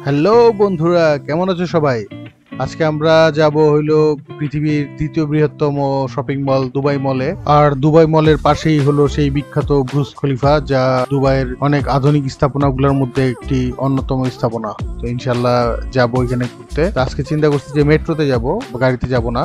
Hello বন্ধুরা, কেমন আছো সবাই? আজকে আমরা যাব হইলো পৃথিবীর দ্বিতীয় বৃহত্তম শপিং মল দুবাই মলে। আর দুবাই মলের পাশেই হলো সেই বিখ্যাত বুর্জ খলিফা, যা দুবাইয়ের অনেক আধুনিক স্থাপনাগুলোর মধ্যে একটি অন্যতম স্থাপনা। তো ইনশাল্লাহ যাবো এখানে ঘুরতে। আজকে চিন্তা করছি যে মেট্রোতে যাব, গাড়িতে যাব না।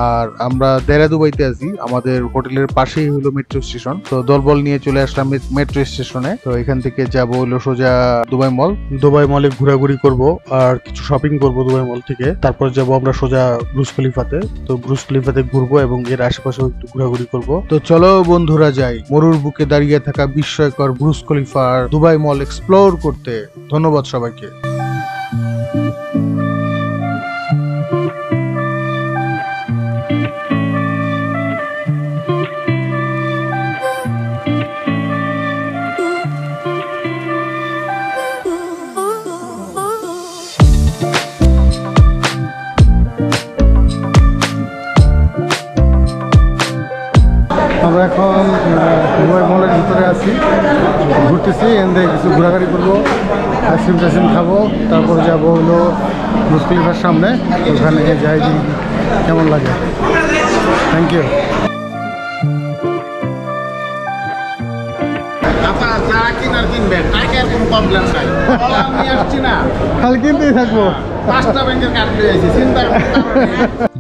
আর আমরা দেরা দুবাইতে আছি, আমাদের হোটেলের পাশেই হলো মেট্রো স্টেশন। তো দলবল নিয়ে চলে আসলাম মেট্রো স্টেশনে। তো এখান থেকে যাব হলো সোজা দুবাই মল। দুবাই মলে ঘোরাঘুরি করব আর কিছু শপিং করব দুবাই মল থেকে। তারপর যাব আমরা সোজা বুর্জ খলিফাতে। তো বুর্জ খলিফাতে ঘুরবো এবং এর আশেপাশেও একটু ঘোরাঘুরি করব। তো চলো বন্ধুরা যাই মরুর বুকে দাঁড়িয়ে থাকা বিস্ময়কর বুর্জ খলিফার দুবাই মল এক্সপ্লোর করতে। ধন্যবাদ সবাইকে। আমরা এখন দুবাই মলের ভিতরে আছি, ঘুরতেছি। এখান কিছু ঘোরাঘুরি করবো, আইসক্রিম টাইসক্রিম খাবো, তারপর যাবো হলো বুর্জ খলিফার সামনে। ওখানে যাই কেমন লাগে। Thank you. খালি কিনতেই থাকবো।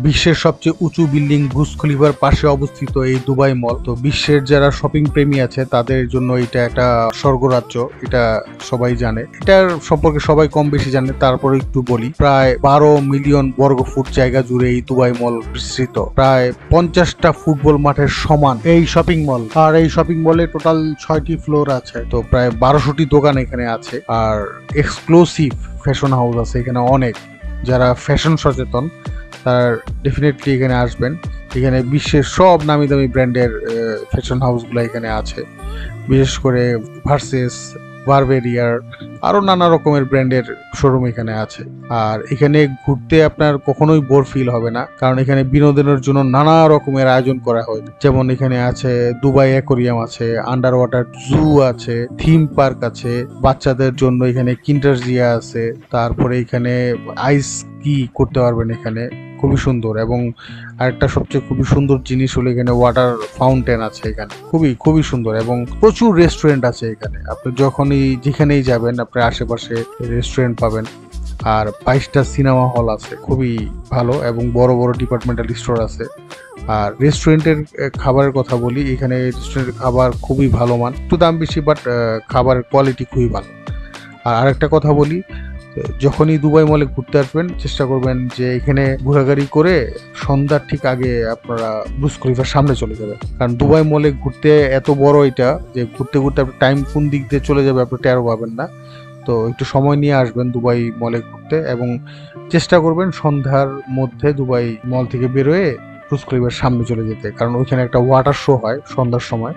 বিশ্বের সবচেয়ে উঁচু বিল্ডিং বুর্জ খলিফার পাশে অবস্থিত এই দুবাই মল। তো বিশ্বের যারা শপিং প্রেমী আছে তাদের জন্য এটা একটা স্বর্গরাজ্য, এটা সবাই জানে। এটার সম্পর্কে সবাই কম বেশি জানে, তারপরে একটু বলি। প্রায় 12 মিলিয়ন বর্গফুট জায়গা জুড়ে এই দুবাই মল বিস্তৃত। প্রায় 50টা ফুটবল মাঠের সমান এই শপিং মল। আর এই শপিং মলে টোটাল 6টি ফ্লোর আছে। তো প্রায় 1200টি দোকান এখানে আছে। আর এক্সক্লুসিভ ফ্যাশন হাউস আছে এখানে অনেক। যারা ফ্যাশন সচেতন তার ডেফিনেটলি এখানে আসবেন। এখানে বিশ্বের সব নামি দামি ব্র্যান্ডের ফ্যাশন হাউসগুলো এখানে আছে। বিশেষ করে ভার্সেস, বারবেরিয়ার, আরো নানা রকমের ব্র্যান্ডের শোরুম এখানে আছে। আর এখানে ঘুরতে আপনার কখনোই বোর ফিল হবে না, কারণ এখানে বিনোদনের জন্য নানা রকমের আয়োজন করা হয়। যেমন এখানে আছে দুবাই অ্যাকোরিয়াম আছে, আন্ডার ওয়াটার জু আছে, থিম পার্ক আছে, বাচ্চাদের জন্য এখানে কিন্ডারজিয়া আছে। তারপরে এখানে আইস কি করতে পারবেন এখানে, খুবই সুন্দর। এবং আরেকটা সবচেয়ে খুবই সুন্দর জিনিস হলো এখানে ওয়াটার ফাউন্টেন আছে এখানে, খুবই খুবই সুন্দর। এবং প্রচুর রেস্টুরেন্ট আছে এখানে। আপনি যখনই যেখানেই যাবেন আপনার আশেপাশে রেস্টুরেন্ট পাবেন। আর 22টা সিনেমা হল আছে, খুবই ভালো। এবং বড় বড় ডিপার্টমেন্টাল স্টোর আছে। আর রেস্টুরেন্টের খাবারের কথা বলি, এখানে রেস্টুরেন্টের খাবার খুবই ভালো মান, একটু দাম বেশি, বাট খাবারের কোয়ালিটি খুবই ভালো। আর আরেকটা কথা বলি, যখনই দুবাই মলে ঘুরতে আসবেন চেষ্টা করবেন যে এখানে ঘোরাঘুরি করে সন্ধ্যার ঠিক আগে আপনারা বুর্জ খলিফার সামনে চলে যাবেন। কারণ দুবাই মলে ঘুরতে এত বড় এটা যে ঘুরতে ঘুরতে আপনার টাইম কোন দিক দিয়ে চলে যাবে আপনি টেরও পাবেন না। তো একটু সময় নিয়ে আসবেন দুবাই মলে ঘুরতে, এবং চেষ্টা করবেন সন্ধ্যার মধ্যে দুবাই মল থেকে বেরোয় বুর্জ খলিফার সামনে চলে যেতে। কারণ ওইখানে একটা ওয়াটার শো হয় সন্ধ্যার সময়।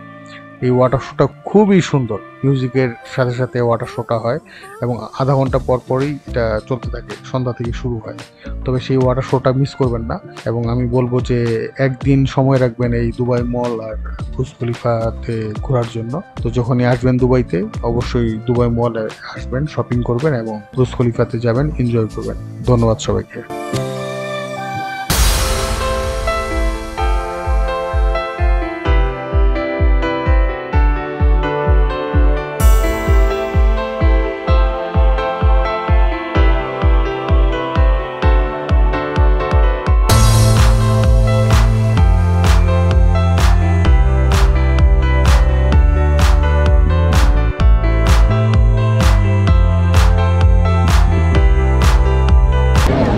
এই ওয়াটার শোটা খুবই সুন্দর, মিউজিকের সাথে সাথে ওয়াটার শোটা হয় এবং আধা ঘন্টা পর পরই এটা চলতে থাকে, সন্ধ্যা থেকে শুরু হয়। তবে সেই ওয়াটার শোটা মিস করবেন না। এবং আমি বলবো যে একদিন সময় রাখবেন এই দুবাই মল আর বুর্জ খলিফাতে ঘোরার জন্য। তো যখনই আসবেন দুবাইতে অবশ্যই দুবাই মলে আসবেন, শপিং করবেন এবং বুর্জ খলিফাতে যাবেন, এনজয় করবেন। ধন্যবাদ সবাইকে।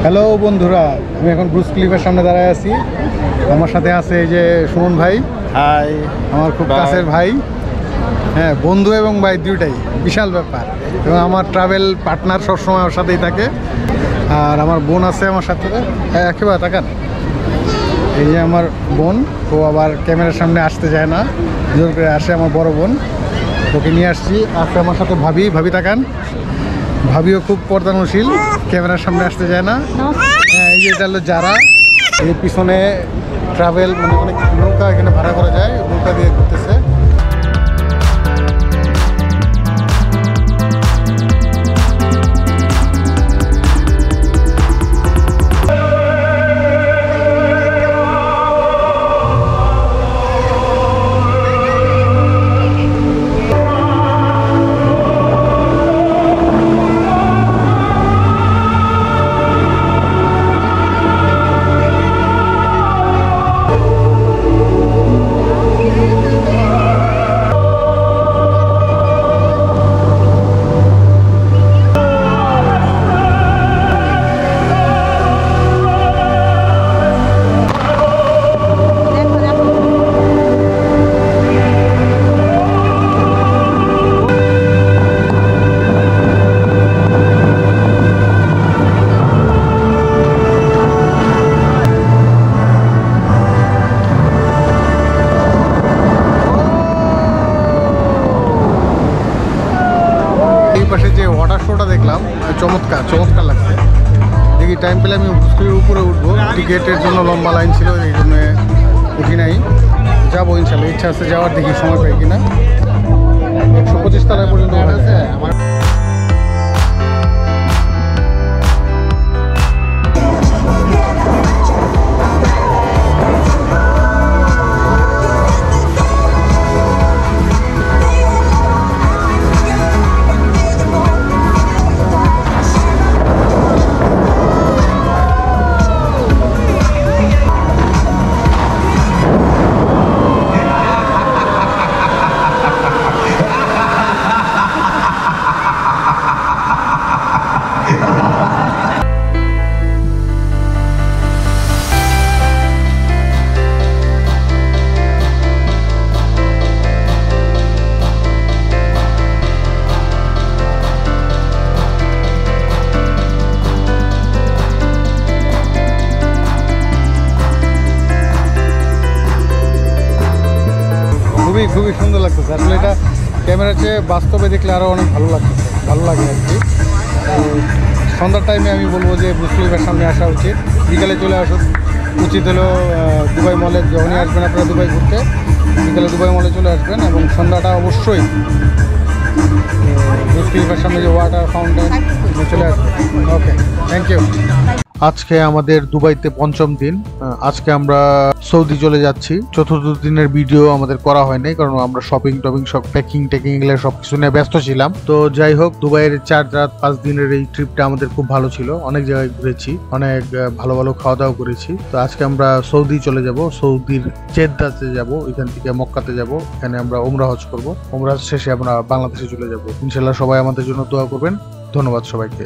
হ্যালো বন্ধুরা, আমি এখন বুর্জ খলিফার সামনে দাঁড়ায় আছি। আমার সাথে আছে এই যে সুমন ভাই। হাই, আমার খুব কাছের ভাই। হ্যাঁ, বন্ধু এবং ভাই দুটাই, বিশাল ব্যাপার। এবং আমার ট্রাভেল পার্টনার সবসময় আমার সাথেই থাকে। আর আমার বোন আছে আমার সাথে। হ্যাঁ, একেবারে তাকান, এই যে আমার বোন। ও আবার ক্যামেরার সামনে আসতে চায় না, জোর করে আসে। আমার বড় বোন, ওকে নিয়ে আসছি। আছে আমার সাথে ভাবি। ভাবি তাকান, ভাবিও খুব পর্দানশীল, ক্যামেরার সামনে আসতে চায় না। হ্যাঁ, এই যে এটা হলো যারা। এই পিছনে ট্রাভেল মানে অনেক নৌকা এখানে ভাড়া করা যায়, নৌকা দিয়ে ঘুরতেছে। চমৎকার চমৎকার লাগছে। দেখি টাইম পেলে আমি বুর্জ উপরে উঠবো, টিকিটের জন্য লম্বা লাইন ছিল, এই জন্য উঠি নাই। যাবো ইনশাল্লাহ, ইচ্ছা আছে যাওয়ার, দেখি সময় পাই কিনা। 125 তলায় পর্যন্ত আছে আমার। খুবই সুন্দর লাগতেছে আসলে। এটা ক্যামেরার চেয়ে বাস্তবে দেখলে আরও অনেক ভালো লাগতেছে, ভালো লাগে আর কি। সন্ধ্যার টাইমে আমি বলবো যে বুর্জ খলিফার সামনে আসা উচিত, বিকালে চলে আসা উচিত হলো দুবাই মলে। যখনই আসবেন আপনারা দুবাই ঘুরতে, বিকালে দুবাই মলে চলে আসবেন, এবং সন্ধ্যাটা অবশ্যই বুর্জ খলিফার সামনে যে ওয়াটার ফাউন্টেন চলে আসবেন। ওকে, থ্যাংক ইউ। আজকে আমাদের দুবাইতে 5ম দিন। আজকে আমরা সৌদি চলে যাচ্ছি। 4র্থ দিনের ভিডিও আমাদের করা হয়নি, কারণ আমরা শপিং টপিং সব প্যাকিং টেকিং এগুলো সবকিছু নিয়ে ব্যস্ত ছিলাম। তো যাই হোক, দুবাইয়ের 4 রাত 5 দিনের এই ট্রিপটা আমাদের খুব ভালো ছিল। অনেক জায়গায় ঘুরেছি, অনেক ভালো ভালো খাওয়া দাওয়া করেছি। তো আজকে আমরা সৌদি চলে যাব, সৌদির জেদ্দাতে যাব, এখান থেকে মক্কাতে যাব। এখানে আমরা উমরা হজ করব। উমরা শেষে আমরা বাংলাদেশে চলে যাব। ইনশাল্লাহ সবাই আমাদের জন্য দোয়া করবেন। ধন্যবাদ সবাইকে।